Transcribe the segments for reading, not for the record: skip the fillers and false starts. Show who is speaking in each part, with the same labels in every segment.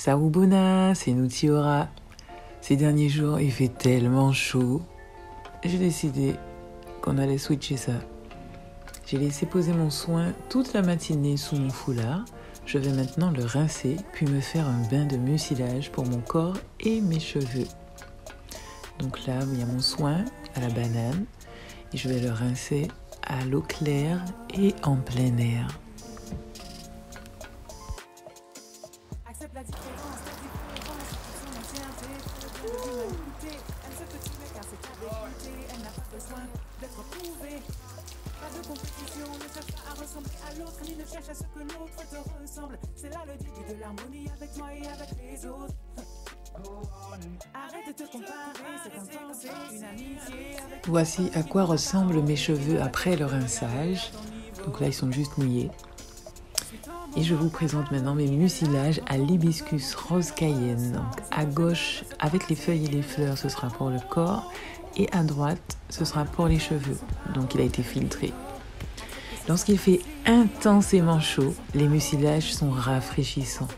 Speaker 1: Sarubona, c'est Nutiora. Ces derniers jours, il fait tellement chaud. J'ai décidé qu'on allait switcher ça. J'ai laissé poser mon soin toute la matinée sous mon foulard. Je vais maintenant le rincer, puis me faire un bain de mucilage pour mon corps et mes cheveux. Donc là, il y a mon soin à la banane et je vais le rincer à l'eau claire et en plein air. Voici à quoi ressemblent mes cheveux après le rinçage. Donc là, ils sont juste mouillés. Et je vous présente maintenant mes mucilages à l'hibiscus rose cayenne. Donc à gauche, avec les feuilles et les fleurs, ce sera pour le corps. Et à droite, ce sera pour les cheveux. Donc il a été filtré. Lorsqu'il fait intensément chaud, les mucilages sont rafraîchissants.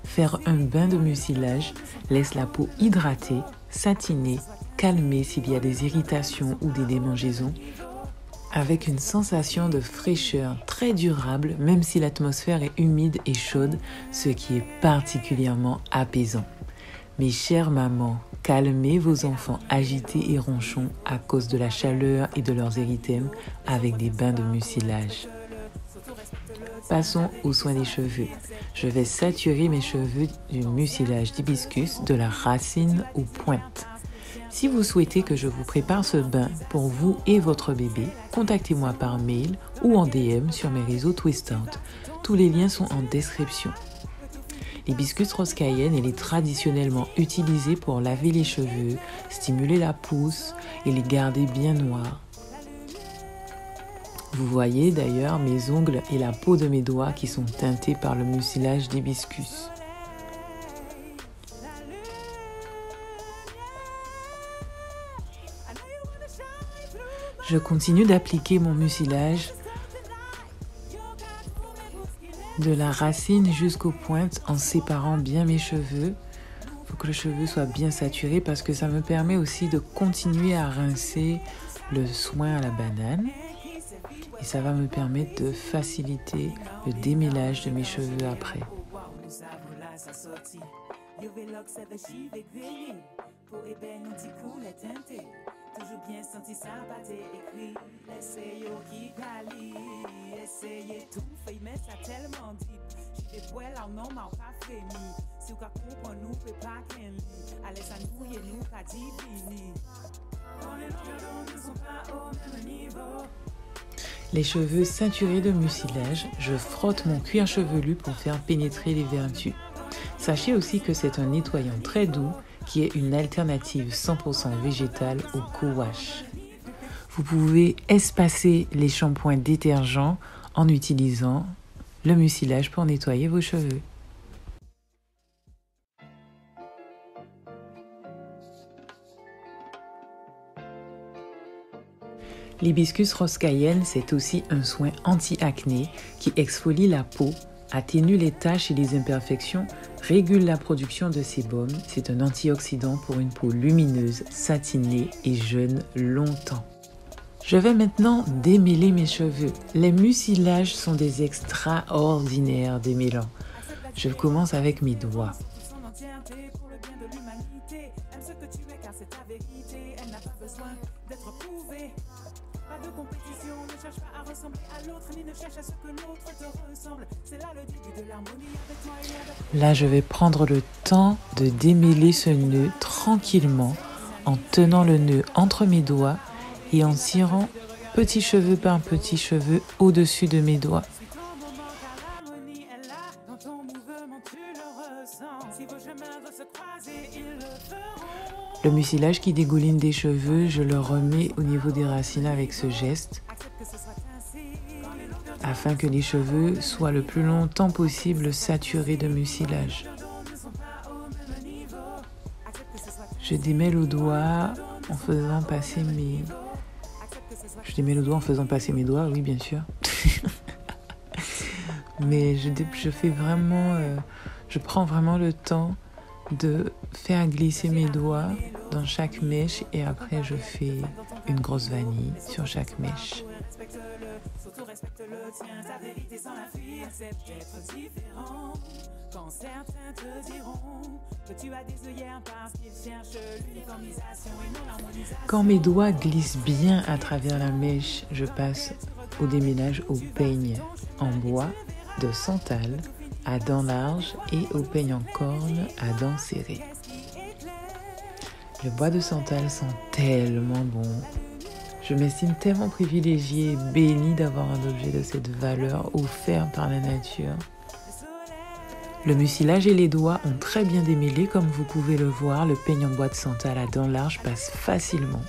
Speaker 1: Faire un bain de mucilage laisse la peau hydratée, satinée, calmée s'il y a des irritations ou des démangeaisons, avec une sensation de fraîcheur très durable, même si l'atmosphère est humide et chaude, ce qui est particulièrement apaisant. Mes chères mamans, calmez vos enfants agités et ronchons à cause de la chaleur et de leurs érythèmes avec des bains de mucilage. Passons aux soins des cheveux. Je vais saturer mes cheveux du mucilage d'hibiscus de la racine aux pointes. Si vous souhaitez que je vous prépare ce bain pour vous et votre bébé, contactez-moi par mail ou en DM sur mes réseaux Twistout. Tous les liens sont en description. L'hibiscus rose cayenne, elle est traditionnellement utilisée pour laver les cheveux, stimuler la pousse et les garder bien noirs. Vous voyez d'ailleurs mes ongles et la peau de mes doigts qui sont teintés par le mucilage d'hibiscus. Je continue d'appliquer mon mucilage de la racine jusqu'aux pointes en séparant bien mes cheveux. Il faut que le cheveu soit bien saturé parce que ça me permet aussi de continuer à rincer le soin à la banane. Et ça va me permettre de faciliter le démêlage de mes cheveux après. Toujours bien senti ça pâté écrit. Essayez qui cali, essayez tout fait mais ça tellement deep. J'ai des poils en non m'a pas frémi. Si vous comprenez nous peut pas qu'un lit. Allez ça nous et nous pas divini. Les cheveux ceinturés de mucilage, je frotte mon cuir chevelu pour faire pénétrer les vertus. Sachez aussi que c'est un nettoyant très doux qui est une alternative 100% végétale au co-wash. Vous pouvez espacer les shampoings détergents en utilisant le mucilage pour nettoyer vos cheveux. L'hibiscus rose cayenne, c'est aussi un soin anti-acné qui exfolie la peau, atténue les taches et les imperfections, régule la production de sébum. C'est un antioxydant pour une peau lumineuse, satinée et jeune longtemps. Je vais maintenant démêler mes cheveux. Les mucilages sont des extraordinaires démêlants. Je commence avec mes doigts. Là, je vais prendre le temps de démêler ce nœud tranquillement en tenant le nœud entre mes doigts et en tirant petit cheveu par petit cheveu au-dessus de mes doigts. Le mucilage qui dégouline des cheveux, je le remets au niveau des racines avec ce geste afin que les cheveux soient le plus longtemps possible saturés de mucilage. Je démêle au doigt en faisant passer mes... doigts, oui bien sûr. Mais je fais vraiment Je prends vraiment le temps de faire glisser mes doigts dans chaque mèche et après je fais une grosse vanille sur chaque mèche. Quand mes doigts glissent bien à travers la mèche, je passe au déménage au peigne en bois de santal à dents larges et au peigne en corne à dents serrées. Le bois de santal sent tellement bon. Je m'estime tellement privilégiée et bénie d'avoir un objet de cette valeur offert par la nature. Le mucilage et les doigts ont très bien démêlé, comme vous pouvez le voir. Le peigne en bois de santal à dents larges passe facilement.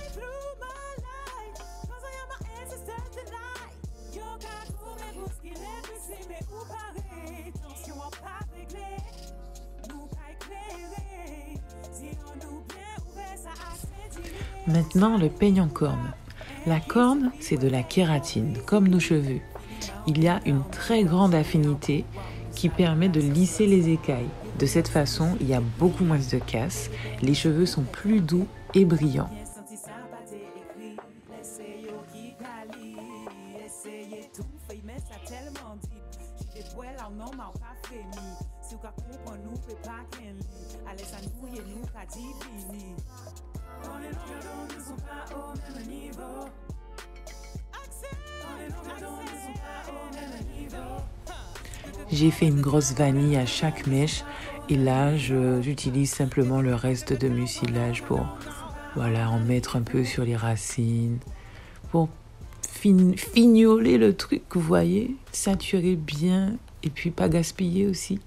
Speaker 1: Maintenant, le peigne en corne. La corne, c'est de la kératine, comme nos cheveux. Il y a une très grande affinité qui permet de lisser les écailles. De cette façon, il y a beaucoup moins de casse, les cheveux sont plus doux et brillants. J'ai fait une grosse vanille à chaque mèche et là j'utilise simplement le reste de mucilage pour en mettre un peu sur les racines, pour fignoler le truc, vous voyez, saturer bien et puis pas gaspiller aussi.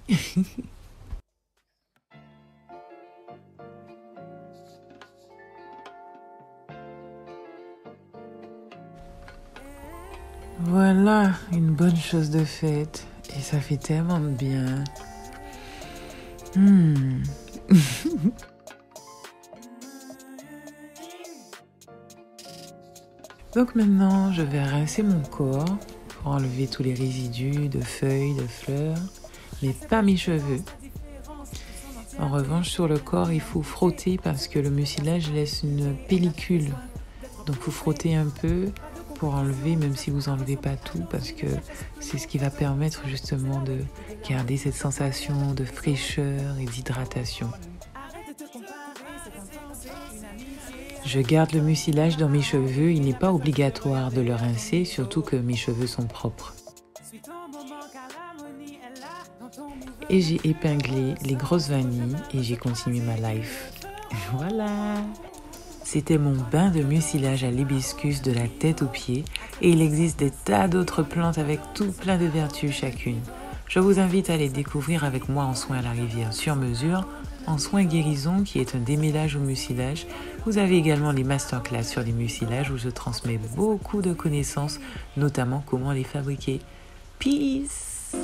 Speaker 1: Voilà, une bonne chose de faite. Et ça fait tellement de bien. Donc maintenant, je vais rincer mon corps pour enlever tous les résidus de feuilles, de fleurs, mais pas mes cheveux. En revanche, sur le corps, il faut frotter parce que le mucilage laisse une pellicule. Donc, il faut frotter un peu pour enlever, même si vous enlevez pas tout, parce que c'est ce qui va permettre justement de garder cette sensation de fraîcheur et d'hydratation. Je garde le mucilage dans mes cheveux, il n'est pas obligatoire de le rincer, surtout que mes cheveux sont propres. Et j'ai épinglé les grosses vanilles et j'ai continué ma life. Voilà! C'était mon bain de mucilage à l'hibiscus de la tête aux pieds et il existe des tas d'autres plantes avec tout plein de vertus chacune. Je vous invite à les découvrir avec moi en soins à la rivière sur mesure, en soins guérison qui est un démêlage au mucilage. Vous avez également les masterclass sur les mucilages où je transmets beaucoup de connaissances, notamment comment les fabriquer. Peace!